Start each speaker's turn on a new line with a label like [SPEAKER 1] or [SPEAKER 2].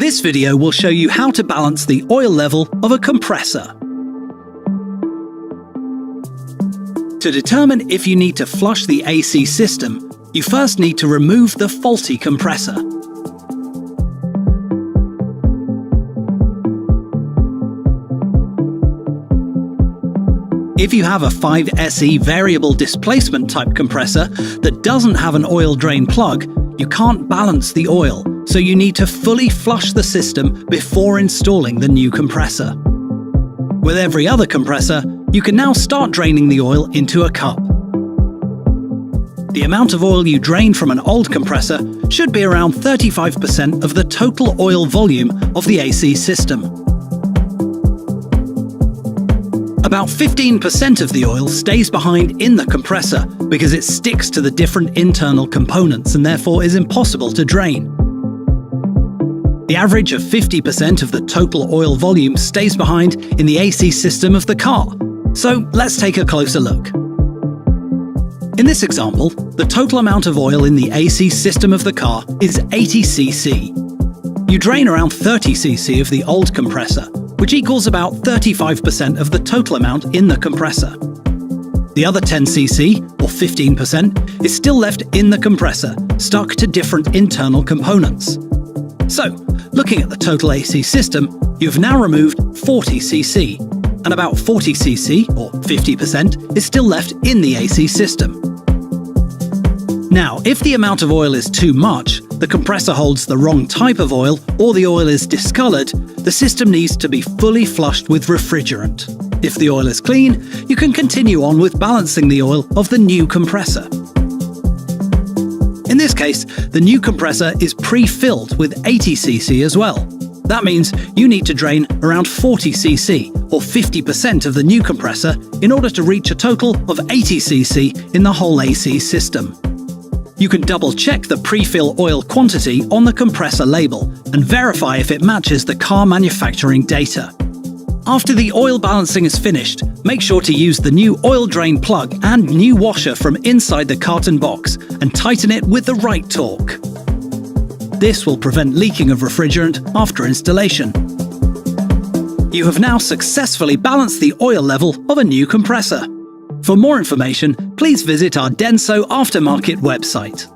[SPEAKER 1] This video will show you how to balance the oil level of a compressor. To determine if you need to flush the AC system, you first need to remove the faulty compressor. If you have a 5SE variable displacement type compressor that doesn't have an oil drain plug, you can't balance the oil, so you need to fully flush the system before installing the new compressor. With every other compressor, you can now start draining the oil into a cup. The amount of oil you drain from an old compressor should be around 35% of the total oil volume of the AC system. About 15% of the oil stays behind in the compressor because it sticks to the different internal components and therefore is impossible to drain. The average of 50% of the total oil volume stays behind in the AC system of the car. So let's take a closer look. In this example, the total amount of oil in the AC system of the car is 80 cc. You drain around 30 cc of the old compressor, which equals about 35% of the total amount in the compressor. The other 10 cc, or 15%, is still left in the compressor, stuck to different internal components. So, looking at the total AC system, you've now removed 40 cc, and about 40 cc, or 50%, is still left in the AC system. Now, if the amount of oil is too much, the compressor holds the wrong type of oil, or the oil is discolored, the system needs to be fully flushed with refrigerant. If the oil is clean, you can continue on with balancing the oil of the new compressor. In this case, the new compressor is pre-filled with 80 cc as well. That means you need to drain around 40 cc, or 50% of the new compressor, in order to reach a total of 80 cc in the whole AC system. You can double-check the pre-fill oil quantity on the compressor label and verify if it matches the car manufacturing data. After the oil balancing is finished, make sure to use the new oil drain plug and new washer from inside the carton box and tighten it with the right torque. This will prevent leaking of refrigerant after installation. You have now successfully balanced the oil level of a new compressor. For more information, please visit our Denso aftermarket website.